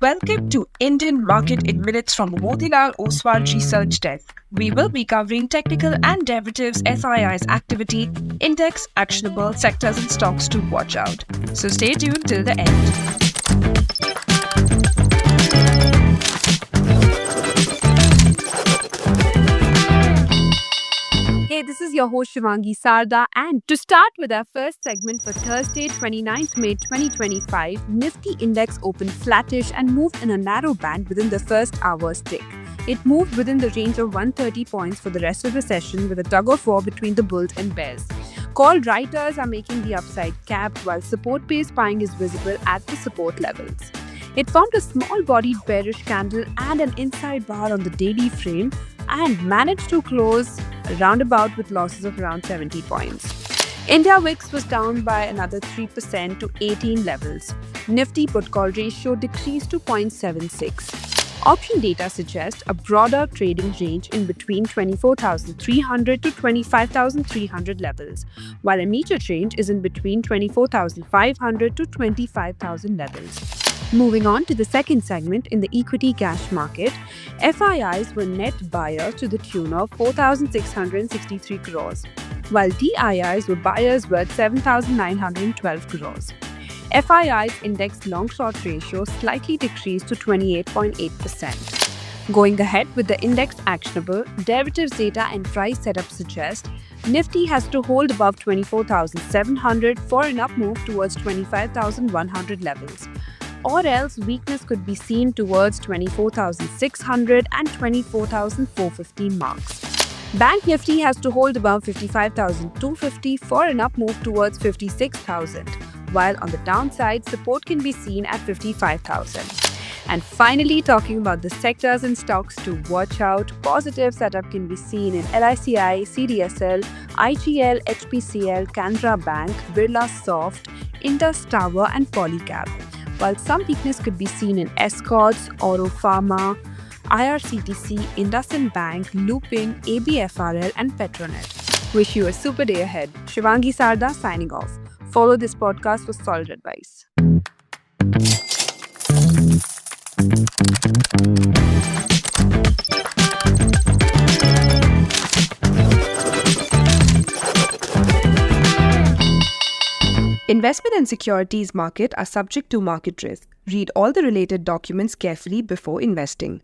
Welcome to Indian Market in Minutes from Motilal Oswal Research Desk. We will be covering technical and derivatives SII's activity, index, actionable sectors and stocks to watch out. So stay tuned till the end. Hey, this is your host Shivangi Sarda, and to start with our first segment for Thursday, 29th May 2025, Nifty Index opened flattish and moved in a narrow band within the first hour's tick. It moved within the range of 130 points for the rest of the session with a tug-of-war between the bulls and bears. Call writers are making the upside capped while support-based buying is visible at the support levels. It formed a small-bodied bearish candle and an inside bar on the daily frame and managed to close roundabout with losses of around 70 points. India VIX was down by another 3% to 18 levels. Nifty put-call ratio decreased to 0.76. Option data suggests a broader trading range in between 24,300 to 25,300 levels, while a immediate range is in between 24,500 to 25,000 levels. Moving on to the second segment in the equity cash market, FIIs were net buyers to the tune of 4,663 crores, while DIIs were buyers worth 7,912 crores. FII's index long-short ratio slightly decreased to 28.8%. Going ahead with the index actionable, derivatives data and price setup suggest Nifty has to hold above 24,700 for an up move towards 25,100 levels, or else weakness could be seen towards 24,600 and 24,450 marks. Bank Nifty has to hold above 55,250 for an up move towards 56,000, while on the downside, support can be seen at 55,000. And finally, talking about the sectors and stocks to watch out, positive setup can be seen in LICI, CDSL, IGL, HPCL, Canara Bank, Birla Soft, Indus Tower and Polycab, while some weakness could be seen in Escorts, Oro Pharma, IRCTC, IndusInd Bank, Lupin, ABFRL and Petronet. Wish you a super day ahead. Shivangi Sarda signing off. Follow this podcast for solid advice. Investment and securities market are subject to market risk. Read all the related documents carefully before investing.